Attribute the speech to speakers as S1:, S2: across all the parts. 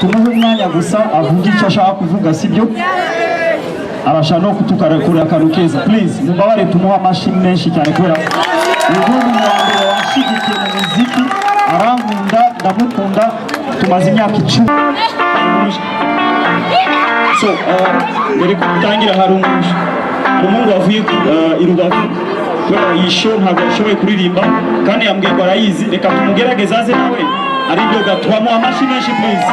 S1: tumuhe umwanya gusa avuga icyo ashaka kuvuga, sibyo? Arashaka no kutukarakura akantu keza. Please mubabare tumuha amashyi menshi cyane kubera ubu ni umwambere washigikiye mu muziki, arankunda ndamukunda, tumaze imyaka 10. So mbere kutangira hari umuhungu wavuye i Rubavu kubera iyi show ntabwo ashoboye kuririmba kandi yambwiye ko arayizi, reka tumugerageze aze nawe ari byo gatwamo amashyi menshi please.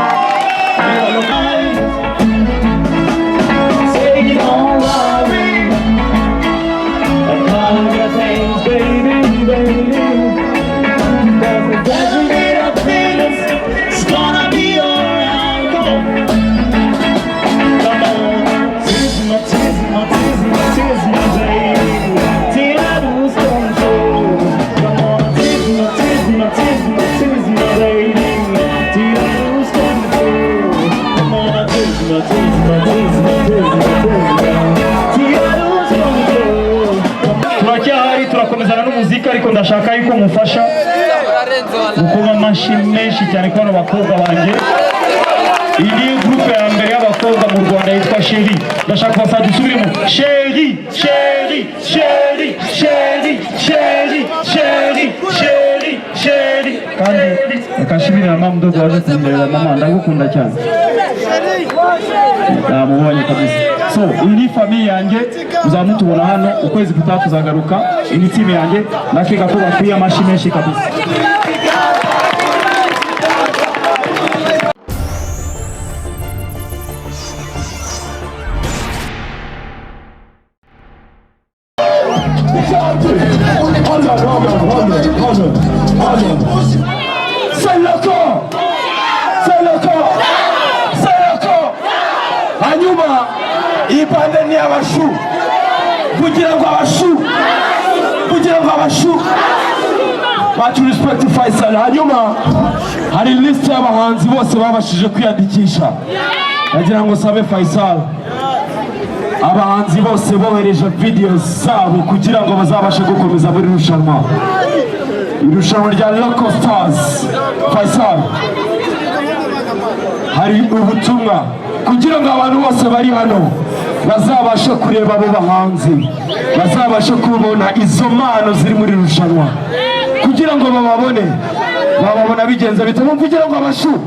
S1: Turakomezana n'umuziki ariko ndashaka yuko mufasha gukoma amashyi menshi cyane ku bano bakobwa banjye. Iyi groupe ya mbere y'abakobwa mu Rwanda yitwa Chéri. Ndashaka kubafasha dusubiremo Chéri Chéri Chéri Chéri Chéri Chéri Chéri Chéri. Kandi akashimira mama mdogo waje kumureba, mama ndagukunda cyane. Mubonye kabisa. So iyi famille yanjye muzamutubona hano ukwezi gutaha tuzagaruka. Iyi team yanjye nakeka ko bakwiye amashyi menshi kabisa.
S2: Hanyuma ipande ni abashu kugira ngo abashu bacu respect Faisal. Hanyuma hari list y'abahanzi bose babashije kwiyandikisha, nagira ngo sabe Faisal abahanzi bose bohereje videos zabo kugira ngo bazabashe gukomeza muri irushanwa rya Local Stars. Faisal hari ubutumwa kugira ngo abantu bose bari hano bazabashe kureba abo bahanzi, bazabashe kubona izo mpano ziri muri irushanwa, kugira ngo bababona bigenze bite. Mvugira ngo abashu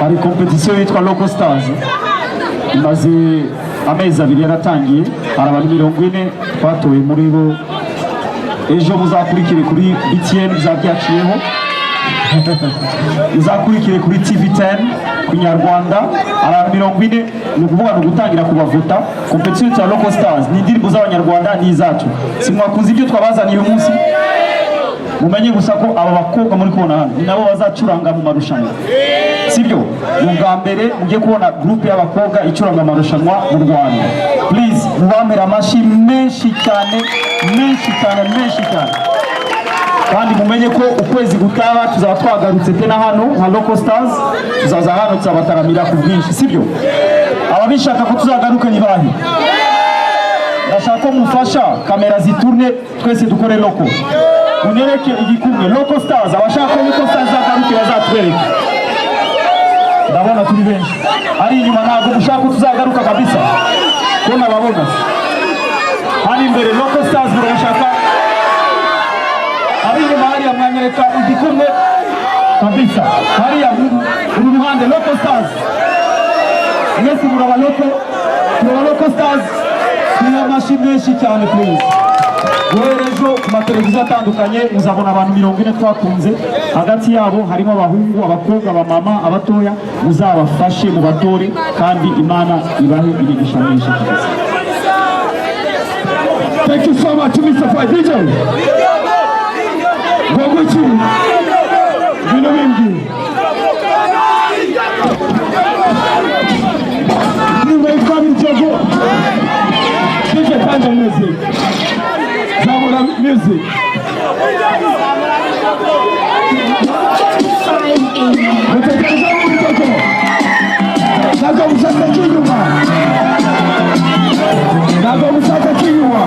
S2: hari competition yitwa Local Stars imaze amezi 2 yaratangiye. Hari abantu 40 twatoye muri bo. Ejo muzakurikire kuri BTN bizabyaciyeho, muzakurikire kuri TV10 ku Nyarwanda. Abantu 40 ni ukuvuga no gutangira kubavota. Competition ya Local Stars ni indirimbo z'abanyarwanda n'izacu. Simwakuze ibyo twabazaniye uyu munsi, mumenye gusa ko aba bakobwa muri kubona hano ni nabo bazacuranga mu marushanwa, sibyo? Mu bwa mbere mujye kubona groupe y'abakobwa icuranga amarushanwa mu Rwanda. Please mubamera amashyi menshi cyane. Kandi mumenye ko ukwezi gutaha tuzaba twagarutse tena hano nka Local Stars, tuzaza hano tuzabataramira ku bwinshi, sibyo? Ababishaka ko tuzagaruka ni bahi? Ndashaka ko mufasha kamera ziturne twese dukore loko, unyereke igikumwe Local Stars. Abashaka ko Local Stars zagaruke bazatwereke. Ndabona turi benshi ari inyuma, ntabwo mushaka ko tuzagaruka kabisa ko nababona hari imbere. Local Stars murashaka ari inyuma, hariya mwanyereka igikumwe kabisa, hariya uru ruhande Local Stars. Mwese muraba Local Stars. Ni amashyi menshi cyane please. Ejo ku mateleviziyo atandukanye muzabona abantu 40 twakunze, hagati yabo harimo abahungu, abakobwa, abamama, abatoya. Muzabafashe mu batore kandi Imana ibahe imigisha myinshi. Thank you so much Mr. DJ. Goguchi bino mingi ni welcome to DJ Kanda music. Zamora music. Nago musaka kinyuma.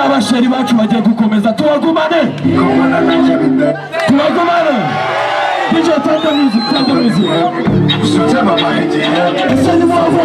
S2: abasheri bacu bagiye gukomeza tubagumane DJ tanda music ese ni mwavo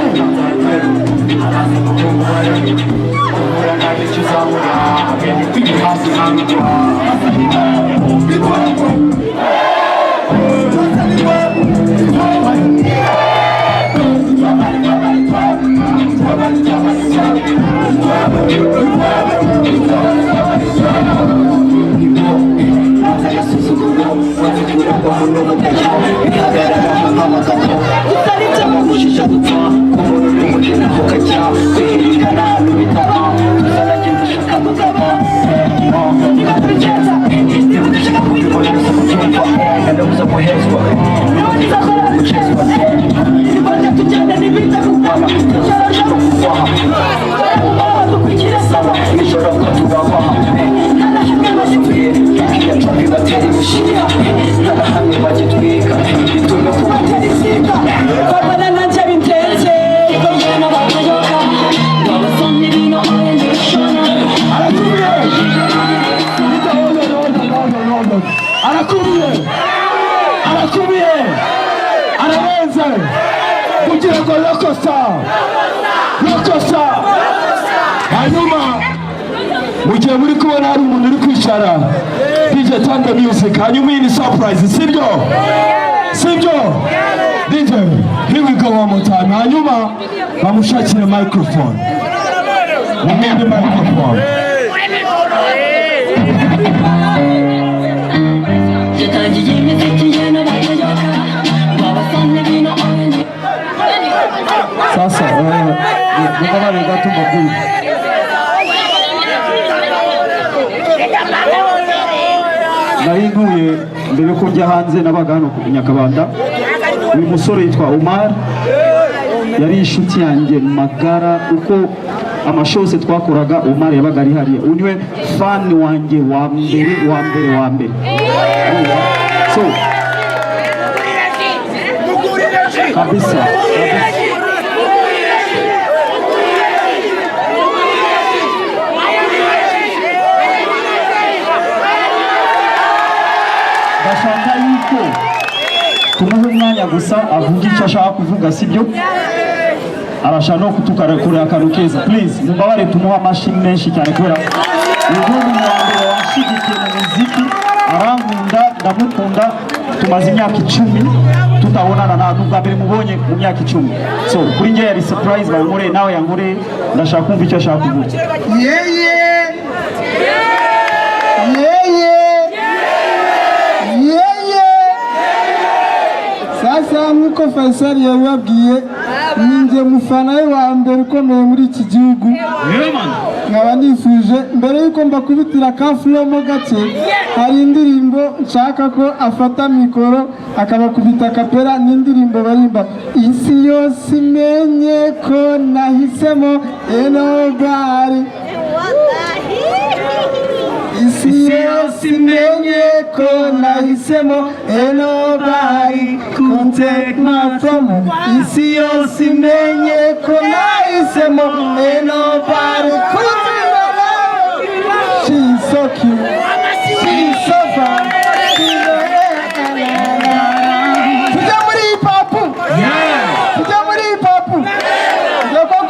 S2: hanyuma mugiye muri kubona hari umuntu uri kwicara DJ tanda music hanyuma iyi ni surprise sibyo DJ here we go one more time hanyuma bamushakire microphone mumende microphone sasa mukabari gatuma kwiga nahinguye mbere ko njya hanze nabaga hano ku Nyakabanda uyu musore yitwa Omar yari inshuti yanjye magara uko amashose twakoraga Omar yabaga ari hariya uniwe fan wanjye wa mbere so kabisa bashaka yuko tumuhe umwanya gusa avuga icyo ashaka kuvuga sibyo arashaka no kutukarakura akantu keza please mubabare tumuha amashyi menshi cyane kubera uyu ni umwambere washigikiye mu muziki arankunda ndamukunda tumaze imyaka 10 tutabonana na nubwo mbere mubonye mu myaka 10 so kuri nge yari surprise bankore nawe yankore ndashaka kumva icyo ashaka kuvuga
S3: sasa nkuko Faisal yababwiye ninjye mufana we wa mbere ukomeye muri iki gihugu nkaba nifuje mbere yuko mbakubitira ka flow mo gake hari indirimbo nshaka ko afata mikoro akabakubita kapera n'indirimbo barimba isi yose imenye ko nahisemo enobari isi yose imenye ko nahisemo nobody can take my from isi yose imenye ko nahisemo nobody can take my love. She's so cute, she's so fun, tujya muri hip hop, tujya muri hip hop.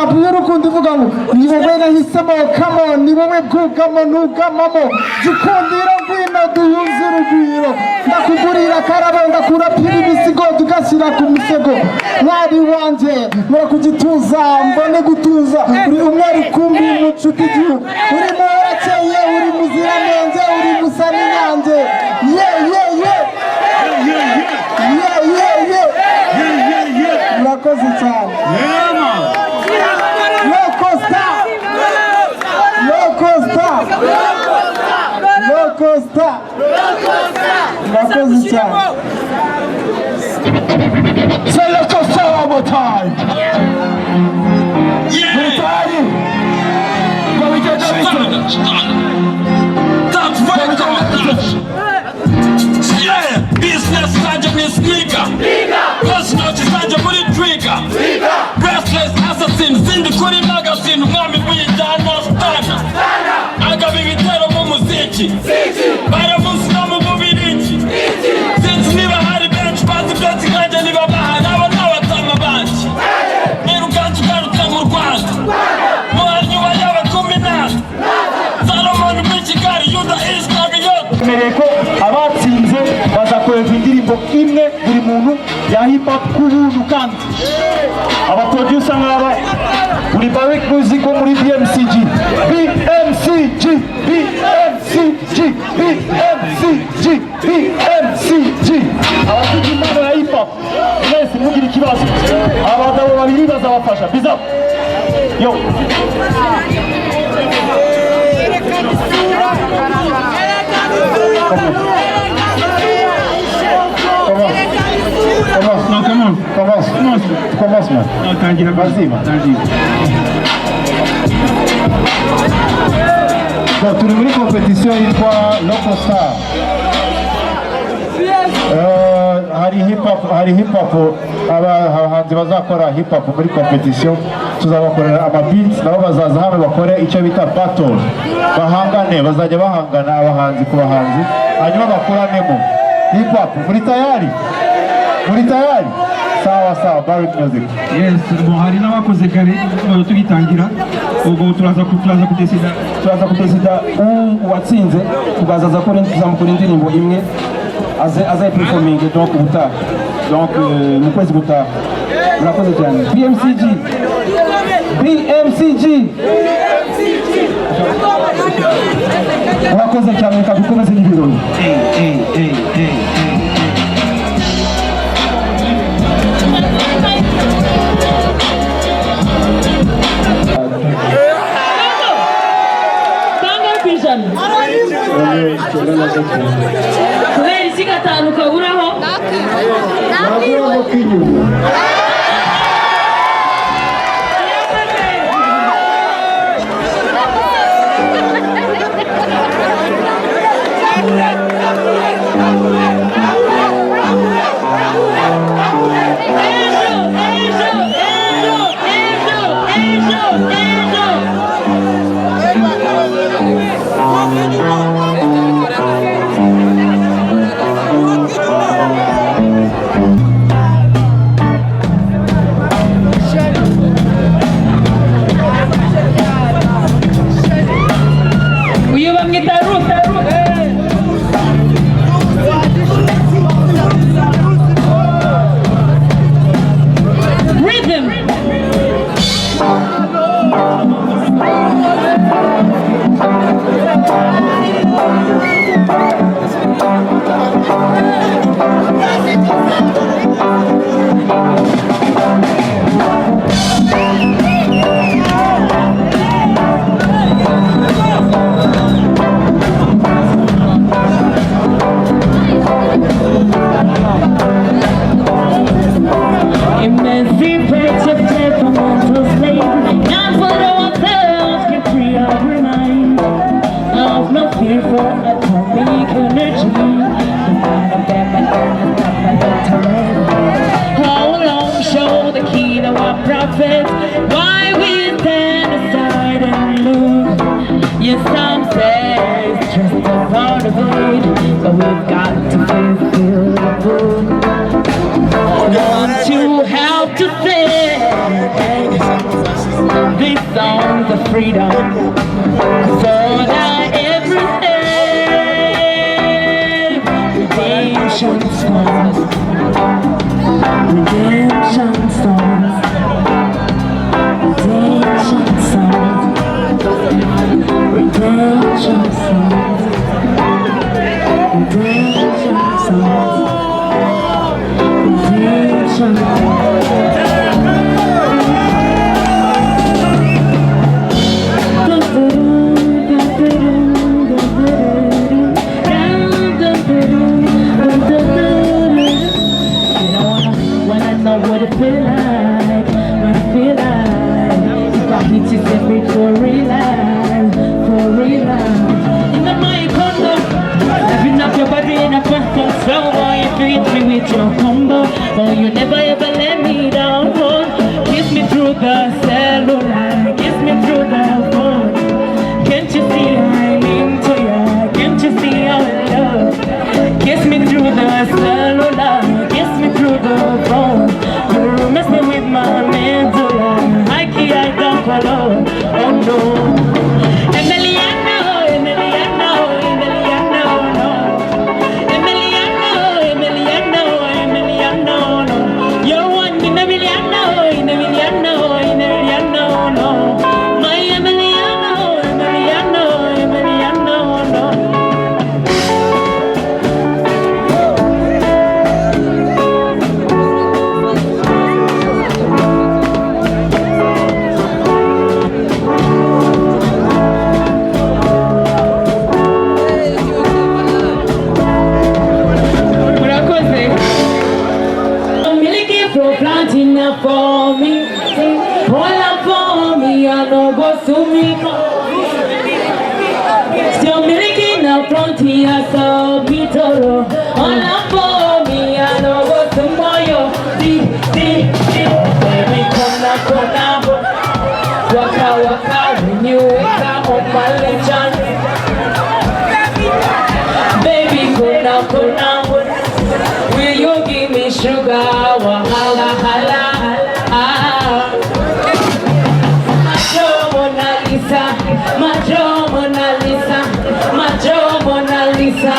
S3: rap y'urukundo ivuga ngo ni wowe nahisemo, come on, ni wowe bwugamo nugamamo, gikundiro ngwino duhuze urugwiro, ndakugurira karabo ndakurapira ibisigo tugashyira ku misego, mwari wanje mura kugituza mbone gutuza, uri umwe rukumbi mu nshuti igihugu, uri muhorakeye, uri muziranenge, uri musa n'inyange, murakoze cyane. Costa. Murakoze cyane.
S2: Say let's go sell one more time.
S4: Business strategy ni sneaker. Personal strategy muri trigger. Restless assassin zindi kuri magazine umwami w'ijana stana. Agabi bitero mu muziki. Baramusina mu bubiriki. Since niba hari bench bazi byatsi kanje niba bahari abo n'abatama banjye. Nirukanze ugarutse mu Rwanda. Muhanyuma y'abakominati. Salomon w'Ikigali Yuda Iskariyoti.
S2: Mereko abatsinze bazakorerwa indirimbo imwe buri muntu ya hip hop ku buntu kandi abaproducer nk'aba muri Barrick Music wo muri BMCG abafite impano ya hip hop mwese mugira ikibazo abagabo babiri bazabafasha biza yo Commence, man. Vas-y, man. Bon, turi muri competition yitwa Local Star. Hari hip hop abahanzi bazakora hip hop muri competition, tuzabakorera amabeats nabo bazaza hano bakore icyo bita battle, bahangane, bazajya bahangana abahanzi ku bahanzi hanyuma bakuranemo hip hop. Muri tayari? Sawa, Barrick Music.
S1: Yes, bon, hari n'abakoze kare tugitangira ubwo turaza kudesida
S2: uwatsinze tugazaza tuzamukora indirimbo imwe azayi performing donc ubutaha, donc mu kwezi gutaha. Murakoze cyane. BMCG murakoze cyane, reka dukomeze n'ibirori.
S5: kubera isi gatanu kaburaho why we stand aside and look. Yes, some say it's just a part of it, but we've got to fulfill the book. I want to help to say the freedom. 'Cause all I ever have, redemption songs, redemption songs, redemption songs, redemption songs, redemption songs, redemption songs. What it feel like, what it feel like. If I hit you, set me for real life, for real life. In the my condo, wrapping up your body in a phantom slow. Boy, if you hit me with your combo, boy, you never ever let me down. Boy, kiss me through the cellular, kiss me through the phone. Can't you see I'm into ya? Can't you see our love? Kiss me through the cellular, kiss me through the phone. Mess me with my medulla, I don't follow, oh no. Emiliano, Emiliano, Emiliano, no. Emiliano, Emiliano, Emiliano, no. You're one in Emiliano, in Emiliano, in Emiliano, no. My Emiliano, Emiliano, Emiliano, no. For me, all up for me, I know what's to me. Still milking up front here, so be told. All up for me, I know what's to my see, baby, come now, waka waka, when you wake up on my legend. Baby, come now, will you give me sugar, wahala, hala. Macho Mona Lisa, Macho Mona Lisa, Macho Mona Lisa,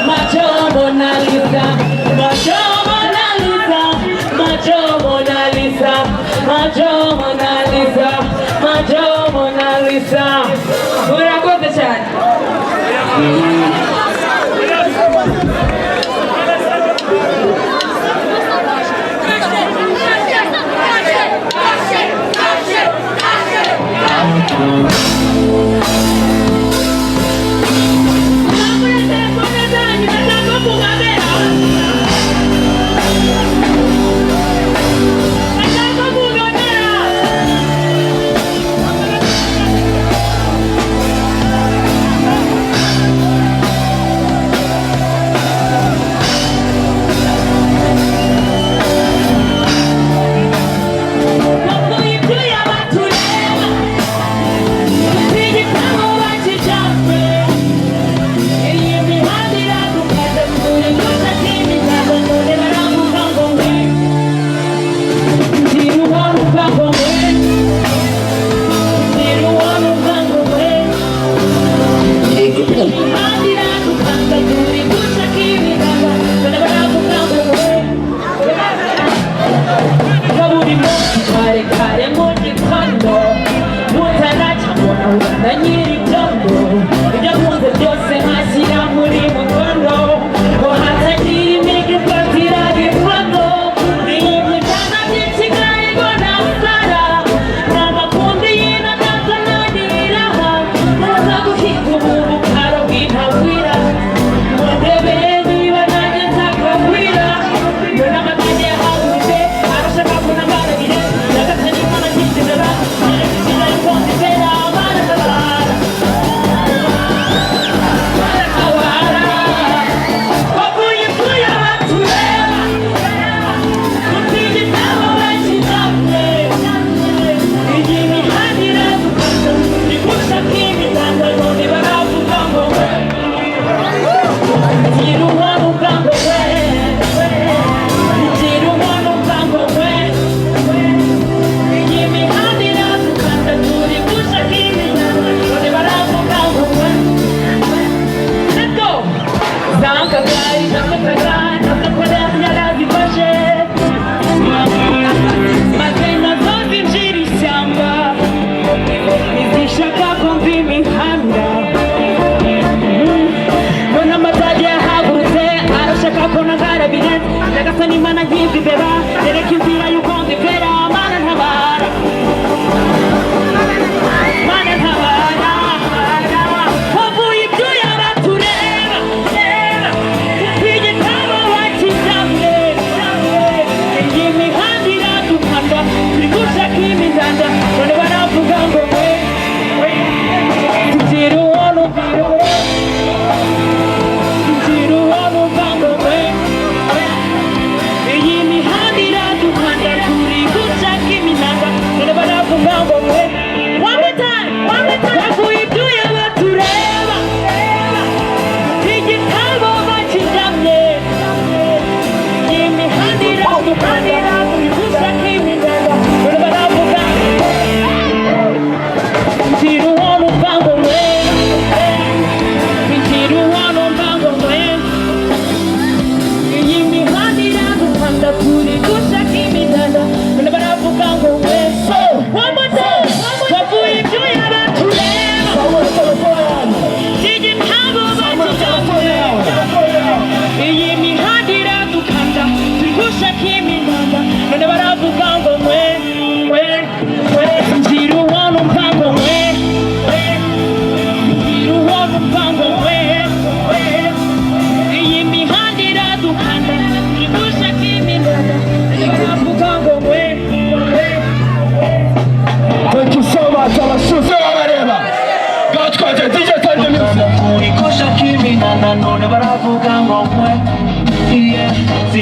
S5: Macho Mona Lisa, Macho Mona Lisa, Macho Mona Lisa, Macho Mona Lisa. Ora cosa c'è?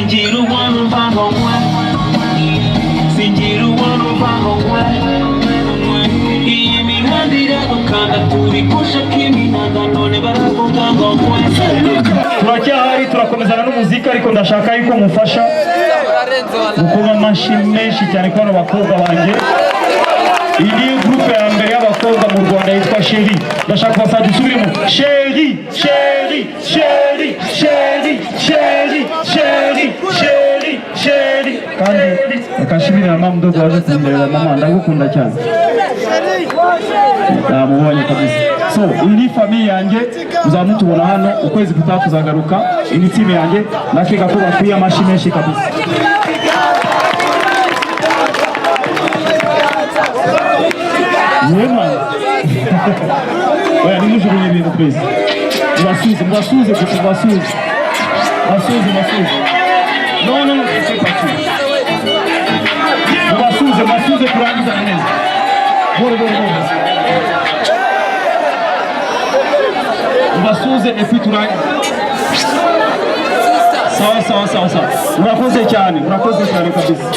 S5: Singira uwaruvaho we, singira uwaruvaho we. Iyi mihanda iradukanda turi gushaka iminada none baravuga ngo we.
S1: Turacyahari turakomezana n'umuziki ariko ndashaka yuko mufasha gukoma amashyi menshi cyane ko abakobwa banjye. Iyi groupe ya mbere y'abakobwa mu Rwanda yitwa Sheri. Ndashaka kubasa dusubiremo Sheri, Sheri, Sheri, Sheri, Sheri, Sheri, Sheri, Sheri. Kandi akashimira mama mdogo waje kumureba mama ndagukunda cyane. Mubonye kabisa. So, iyi ni famille yanjye muzamutubona hano ukwezi gutaha tuzagaruka. Iyi team yanjye nakeka ko bakwiye amashyi menshi kabisa. Yema. Oya nimujugunye ibintu please. Mubasuze gusa mubasuze. Mubasuze. No, c'est pas tout. Mubasuze kurangiza neza. Bora. Mubasuze et puis turangiza. Sawa. Murakoze cyane kabisa.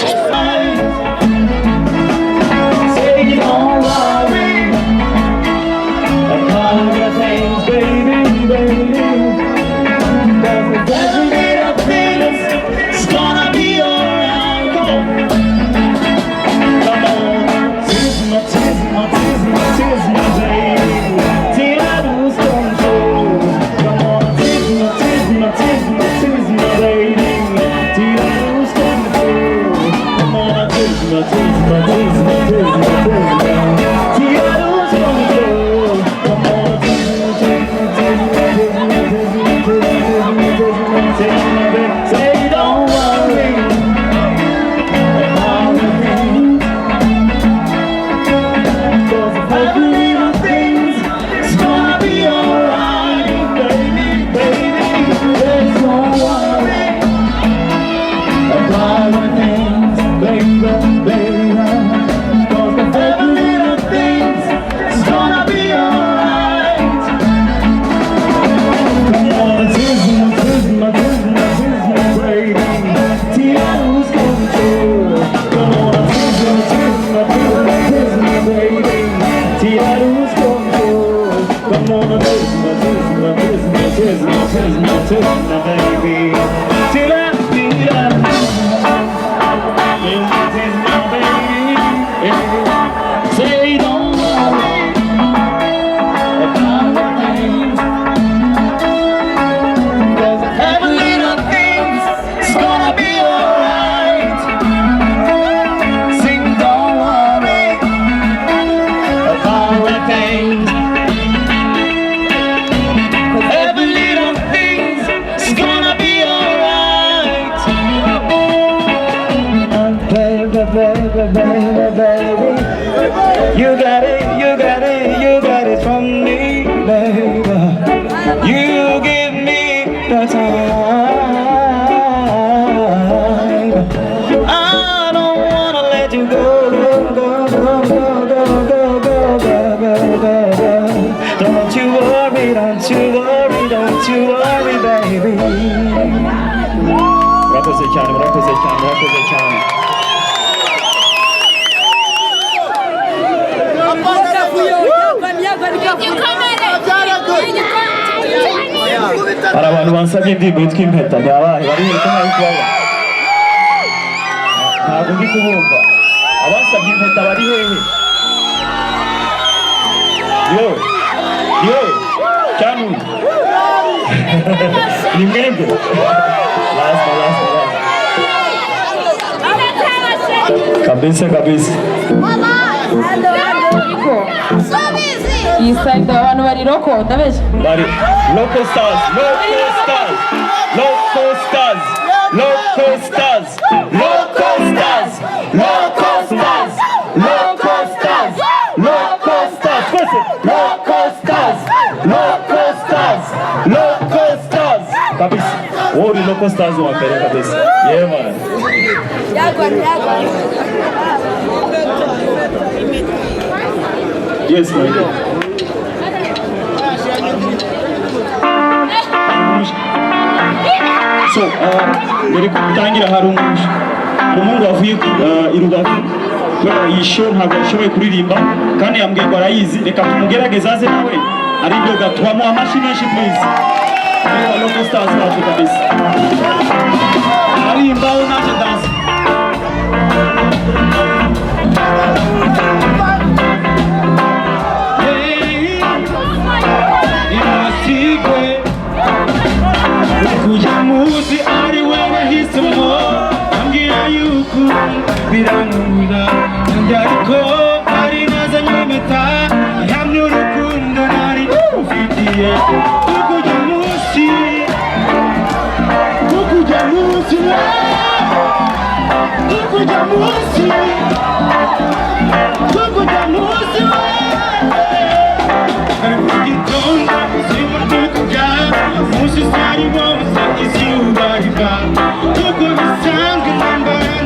S1: You got it from me, baby. You give me the time. I don't wanna let you go. Don't you worry, baby. Murakoze cyane. Hari abantu bansabye indirimbo yitwa impeta ntiyabaye barihita nk'abikubaba ntabwo ndi kubumva abasabye impeta bari hehe yo cyane ni mwebwe kabisa
S6: iyi side abantu bari roko ndabeshya
S1: bari local stars kabisa wowe local stars wa mbere kabisa yeah man yes my dear So mbere ko dutangira hari umuhungu wavuye i Rubavu kubera iyi show ntabwo yashoboye kuririmba kandi yambwiye ko arayizi, reka tumugerageze aze nawe ari byo tubamo amashyi menshi please. Local stars bacu kabisa arimbaho naje dance kuja muzi ari wewe hisemo ambwira yuko birankunda nanjye ariko ari naza nyemeta ihamya urukundo nari ufitiye kuja muzi kuja muzi kuja muzi kuja muzi ari kugitonda simutukuja muzi sari woza izuba riva kuko bisanzwe nambara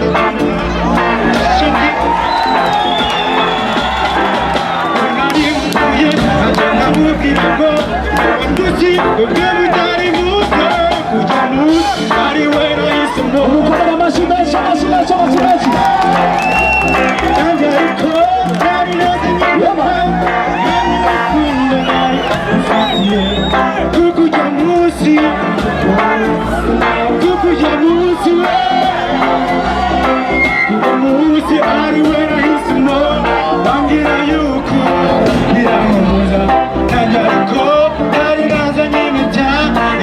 S1: namubwira ngo wanduzi ubwe butari buze kuja muzi ari we nahisemo
S2: Umukobwa amashyi menshi amashyi menshi amashyi menshi.
S1: nanjye ariko nari naze nyuma urukundo nari ufitiye kukuja muzi kukuja muzi kuko muzi ari we nahisemo bambwira yuko biramubuza nanjye ariko nari naze nyimita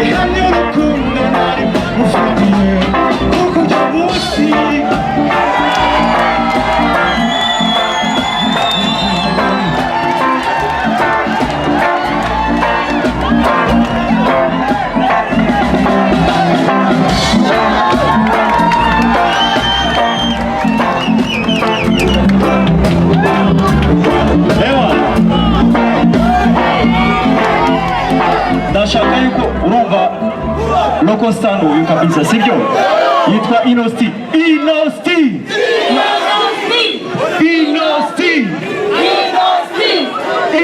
S1: ihamya urukundo nari ufitiye kukuja muzi ndashaka yuko urumva local stand uyu kabisa sibyo yitwa Inosti Inosti Inosti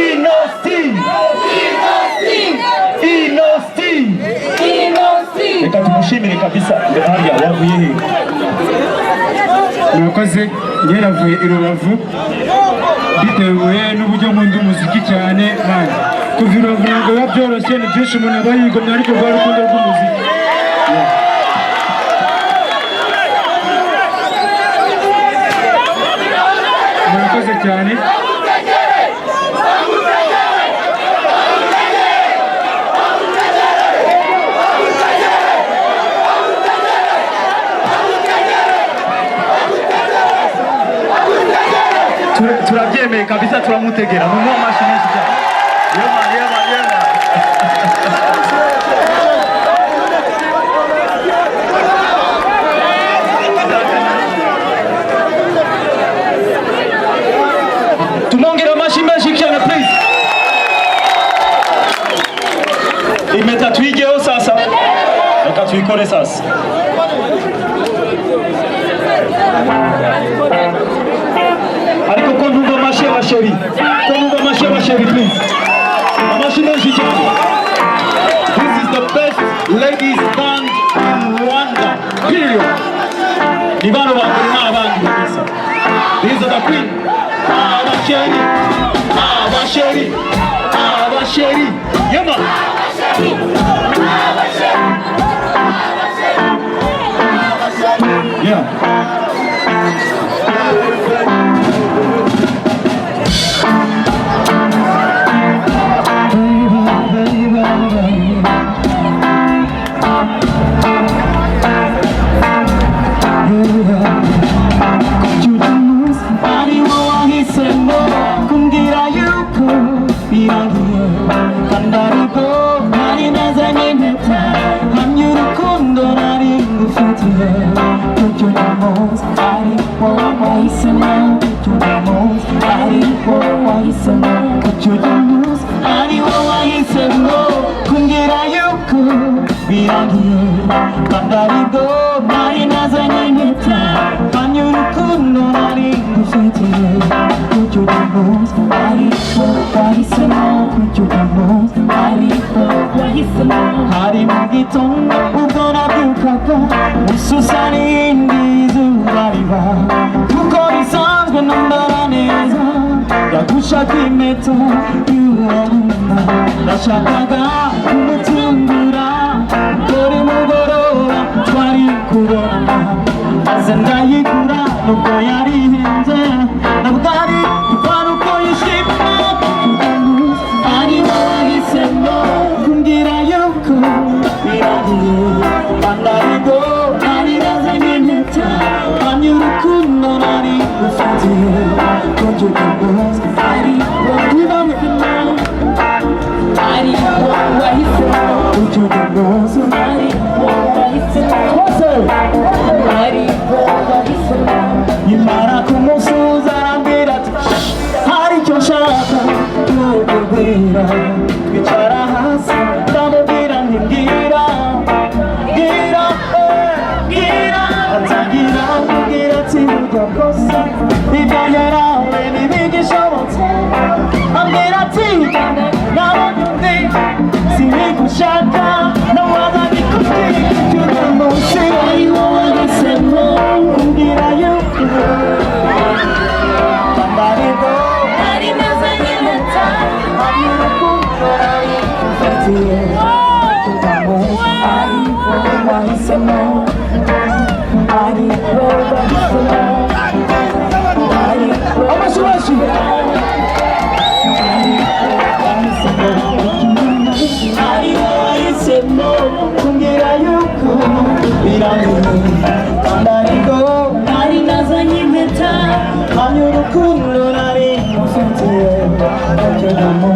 S1: Inosti Inosti reka tumushimire kabisa hariya wavuye he
S3: murakoze njye navuye i Rubavu bitewe n'uburyo nkunda umuziki cyane man kuva i Rubavu ntabwo biba byoroshye ni byinshi umuntu aba yigomye ariko rwa rukundo rw'umuziki murakoze cyane
S1: turabyemeye kabisa turamutegera mu amashyi menshi cyane yema tumongera amashyi menshi cyane please. Impeta tuyigeho sasa, reka tuyikore sasa. Ariko ko numva amashyi y'abasheri, please. Amashyi menshi cyane. This is the best ladies band in Rwanda, period. Ni bano bambere n'abandi kabisa. These are the queen. Abasheri. Yema. Yeah.
S2: nambara neza yagushaka impeta y'uwabunda nashakaga kumutungura dore mugoroba twari kubona maze ndayigura nubwo yari ihenze ntabwo ari kubara uko yishimye ari wahisemo kumbwira yuko biragiye andarigo nari nazanye impeta hamya urukundo nari ufitiye kujya ukomeza ari wowe wahisemo ari wowe wahisemo kujya ukomeza ari wowe wahisemo ari wowe wahisemo nyimara kumusuza arambwira ati hari icyo nshaka kukubwira twicara hasi ndamubwira nti mbwira mbwira mbwira atangira kumbwira ati burya bwose ibyo yarawe ntibigishobotse ambwira ati nabonye undi sinigushaka nawaza nikubwira icyuno munsi ari wowe wahisemo kumbwira yuko andarigo ari neza nyimeta ari urukundo ari ufitiye kutambo ari wowe wahisemo ari wowe wahisemo ari amashurashi ari wowe wahisemo kumbwira yuko birangiye andarigo ari neza nyimeta ari urukundo ari ufitiye kutambo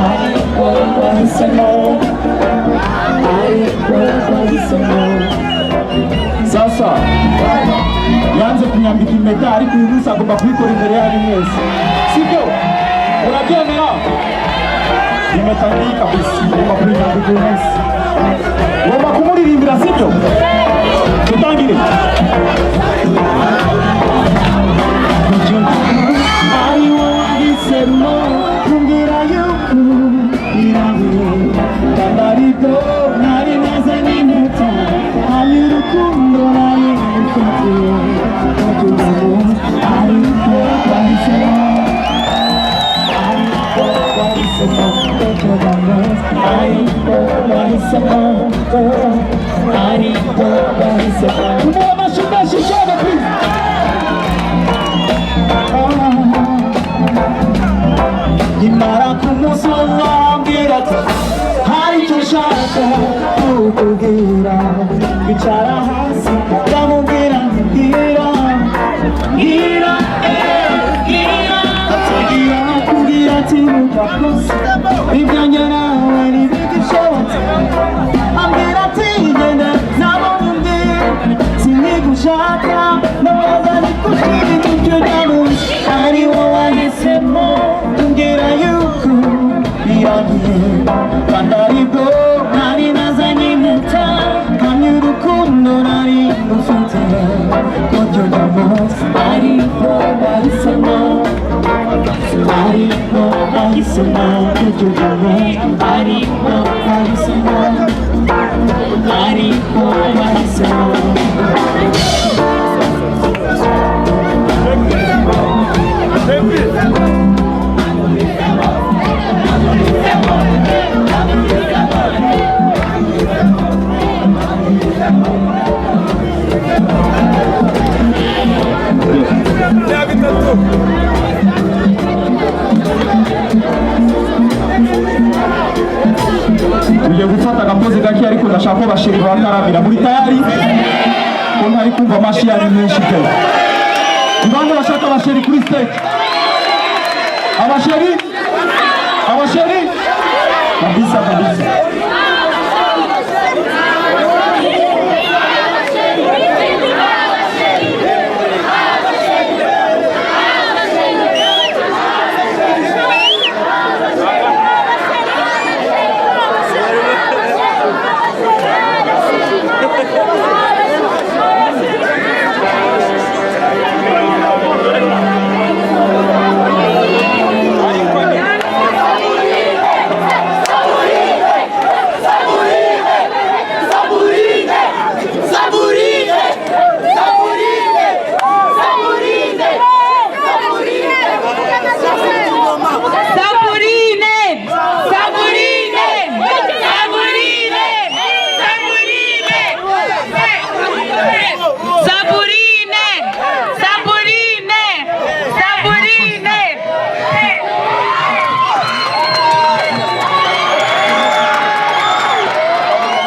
S2: ari wowe wahisemo ari wowe wahisemo. Sasa yanze kunyambika impeta ariko uyu munsi agomba kubikora imbere yanyu mwese, sibyo? Urabyemera? Impeta ngiyi kabisa ugomba kuyinyambika uyu munsi, ugomba kumuririmbira, sibyo? Dutangire. Ari wowe wahisemo kumbwira yuko biragiye andarigo nari nazanye impeta hamya urukundo nari ufitiye kujya ari wowe wahisemo ari wowe wahisemo kujya ari wowe wahisemo ari wowe wahisemo tumuhe amashyi menshi cyane please. Nyimara kumusuza ambwira ati hari icyo nshaka kukubwira bicara hasi ndamubwira nti mbwira mbwira mbwira atangira kumbwira ati burya bwose ibyanjye nawe ntibigishobotse ambwira ati genda nabonye undi sinigushaka nawaza nikubwira ibyo byamunsi ari wowe wahisemo kumbwira yuko biragiye andarigo nari nazanye impeta hamya urukundo nari ufitiye kujya munsi ari wowe wahisemo ari wowe wahisemo kujya munsi ari wowe wahisemo ari wowe wahisemo. Tugiye gufata agapozi gake ariko ndashaka ko bashiri bataramira muri tayari ko ntari kumva amashi yari menshi pe. Ibanga bashaka abashiri kuri stage. Abashiri kabisa kabisa.
S5: Saburine